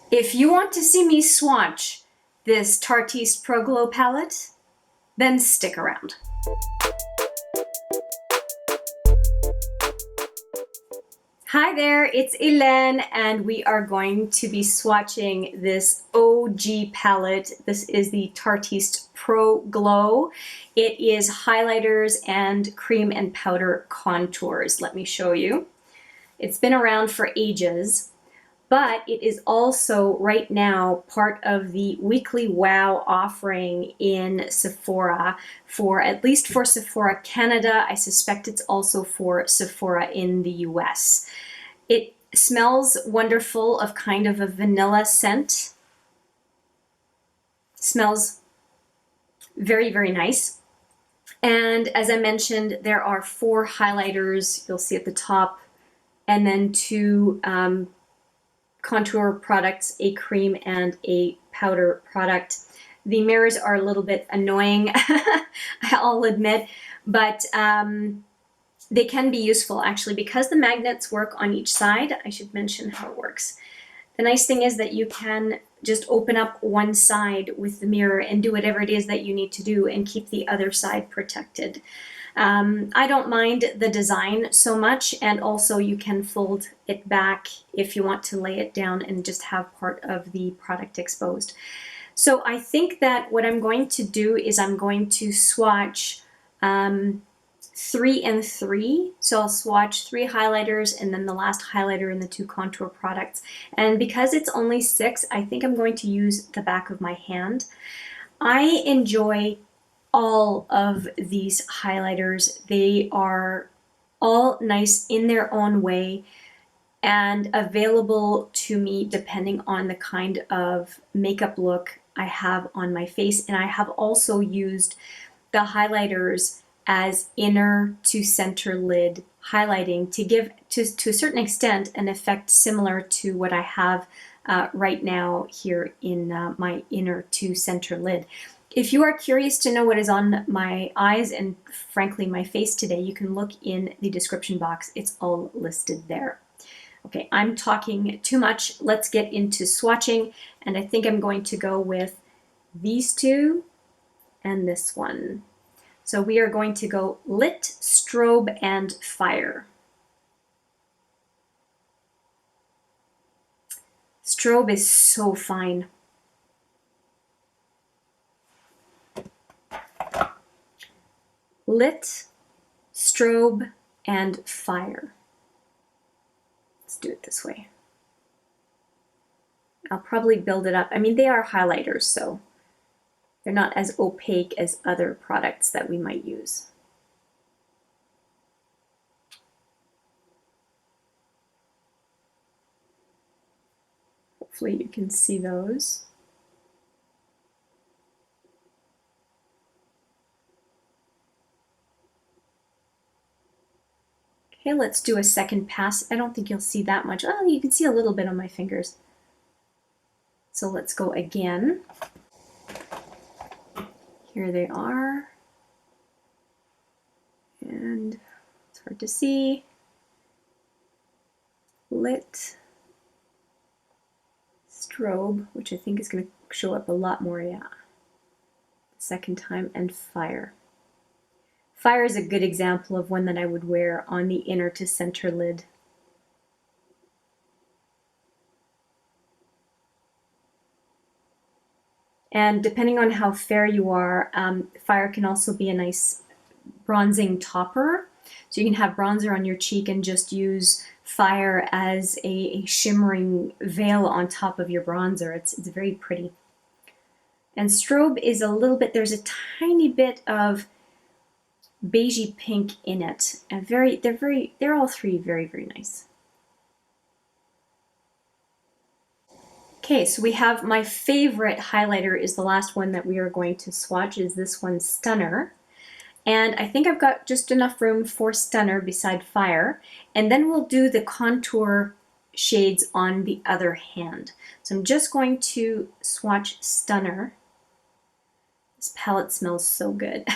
If you want to see me swatch this Tarteist ProGlow palette, then stick around. Hi there, it's Hélène, and we are going to be swatching this OG palette. This is the Tarteist ProGlow. It is highlighters and cream and powder contours. Let me show you. It's been around for ages, but it is also right now part of the weekly wow offering in Sephora, for at least for Sephora Canada. I suspect it's also for Sephora in the US. It smells wonderful, of kind of a vanilla scent. Smells very, very nice. And as I mentioned, there are 4 highlighters you'll see at the top, and then 2 contour products, a cream and a powder product. The mirrors are a little bit annoying, I'll admit, but they can be useful actually because the magnets work on each side. I should mention how it works. The nice thing is that you can just open up one side with the mirror and do whatever it is that you need to do and keep the other side protected. I don't mind the design so much, and also you can fold it back if you want to lay it down and just have part of the product exposed. So I think that what I'm going to do is I'm going to swatch 3 and 3. So I'll swatch 3 highlighters and then the last highlighter in the 2 contour products. And because it's only 6, I think I'm going to use the back of my hand. I enjoy all of these highlighters. They are all nice in their own way and available to me depending on the kind of makeup look I have on my face. And I have also used the highlighters as inner to center lid highlighting to give, to a certain extent, an effect similar to what I have right now here in my inner to center lid. If you are curious to know what is on my eyes and frankly my face today, you can look in the description box. It's all listed there. Okay, I'm talking too much. Let's get into swatching, and I think I'm going to go with these 2 and this one. So we are going to go Lit, Strobe, and Fire. Strobe is so fine. Lit, Strobe, and Fire. Let's do it this way. I'll probably build it up. I mean, they are highlighters, so they're not as opaque as other products that we might use. Hopefully you can see those. Okay, let's do a second pass. I don't think you'll see that much. Oh, you can see a little bit on my fingers. So let's go again. Here they are. And it's hard to see. Lit, Strobe, which I think is going to show up a lot more, yeah. Second time, and Fire. Fire is a good example of one that I would wear on the inner to center lid. And depending on how fair you are, Fire can also be a nice bronzing topper. So you can have bronzer on your cheek and just use Fire as a shimmering veil on top of your bronzer. It's very pretty. And Strobe is a little bit, there's a tiny bit of beigey pink in it. And they're all 3 very, very nice. Okay, so we have my favorite highlighter is the last one that we are going to swatch, is this one, Stunner. And I think I've got just enough room for Stunner beside Fire. And then we'll do the contour shades on the other hand. So I'm just going to swatch Stunner. This palette smells so good.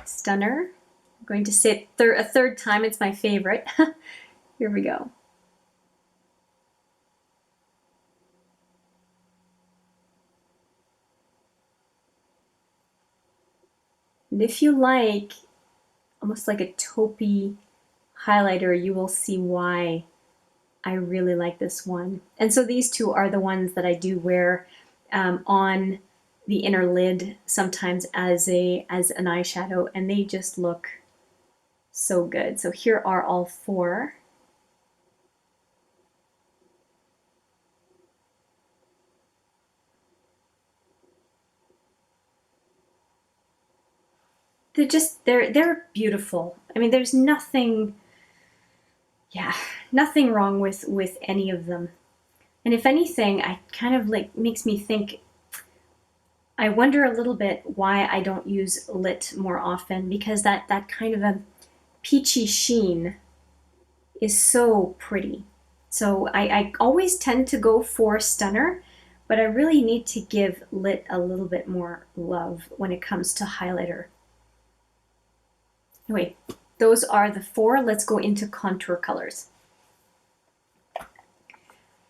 Stunner. I'm going to say it a third time. It's my favorite. Here we go. And if you like almost like a taupey highlighter, you will see why I really like this one. And so these two are the ones that I do wear on the inner lid sometimes as an eyeshadow, and they just look so good. So here are all four. They're beautiful. I mean, there's nothing, yeah, nothing wrong with any of them. And if anything, I kind of like makes me think, I wonder a little bit why I don't use lit more often, because that kind of a peachy sheen is so pretty. So I always tend to go for stunner, but I really need to give lit a little bit more love when it comes to highlighter. Anyway, those are the four. Let's go into contour colors.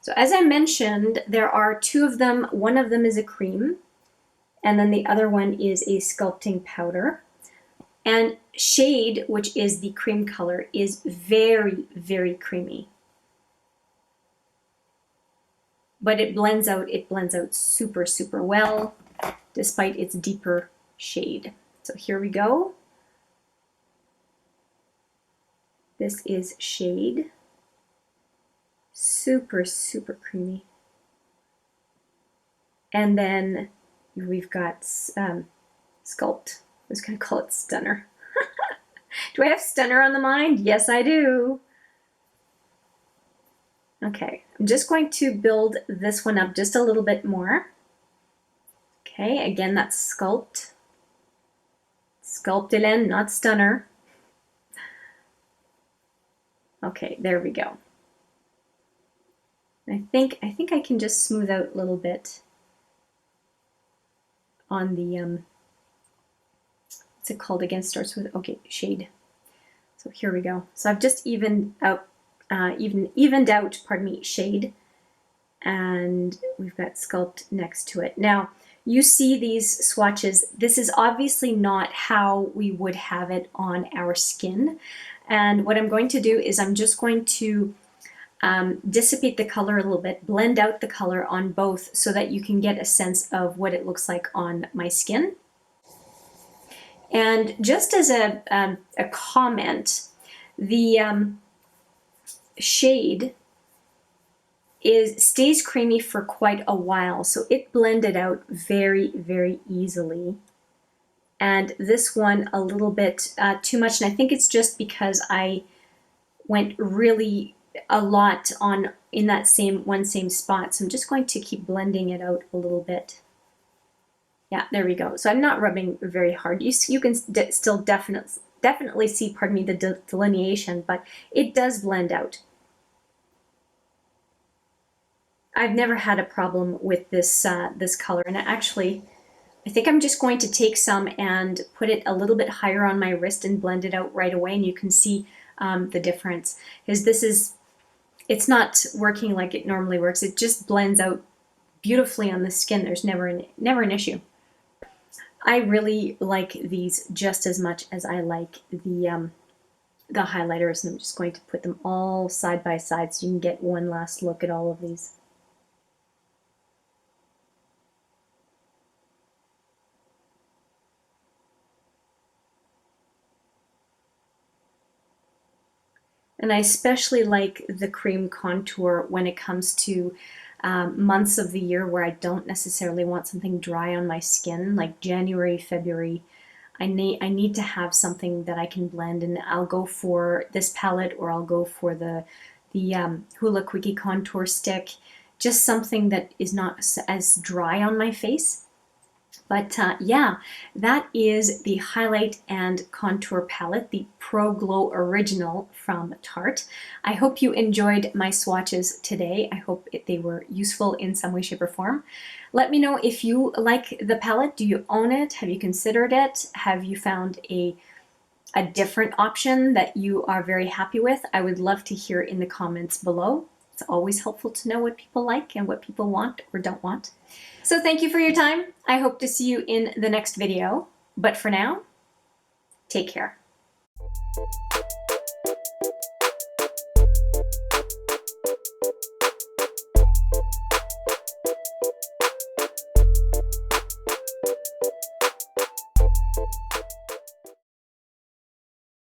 So as I mentioned, there are two of them. One of them is a cream, and then the other one is a sculpting powder. And shade, which is the cream color, is very, very creamy. But it blends out super, super well, despite its deeper shade. So here we go. This is shade. Super, super creamy. And then we've got sculpt. I was going to call it stunner. Do I have stunner on the mind? Yes, I do. Okay, I'm just going to build this one up just a little bit more. Okay, again, that's sculpt. Sculpt, Hélène, not stunner. Okay, there we go. I think I can just smooth out a little bit on the what's it called again? Starts with, okay, shade. So here we go. So I've just evened out, pardon me, shade, and we've got sculpt next to it. Now you see these swatches. This is obviously not how we would have it on our skin. And what I'm going to do is I'm just going to dissipate the color a little bit, blend out the color on both so that you can get a sense of what it looks like on my skin. And just as a comment, the shade stays creamy for quite a while, so it blended out very, very easily. And this one a little bit too much, and I think it's just because I went really a lot on in that same spot. So I'm just going to keep blending it out a little bit. Yeah, there we go. So I'm not rubbing very hard. You can still definitely see, pardon me, the delineation, but it does blend out. I've never had a problem with this this color, and actually, I think I'm just going to take some and put it a little bit higher on my wrist and blend it out right away, and you can see the difference. Because it's not working like it normally works. It just blends out beautifully on the skin. There's never an issue. I really like these just as much as I like the highlighters, and I'm just going to put them all side by side so you can get one last look at all of these. And I especially like the cream contour when it comes to months of the year where I don't necessarily want something dry on my skin, like January, February. I need to have something that I can blend, and I'll go for this palette, or I'll go for the Hoola Quickie Contour Stick, just something that is not as dry on my face. But yeah, that is the highlight and contour palette, the ProGlow Original from Tarte. I hope you enjoyed my swatches today. I hope they were useful in some way, shape, or form. Let me know if you like the palette. Do you own it? Have you considered it? Have you found a different option that you are very happy with? I would love to hear in the comments below. It's always helpful to know what people like and what people want or don't want. So thank you for your time. I hope to see you in the next video. But for now, Take care.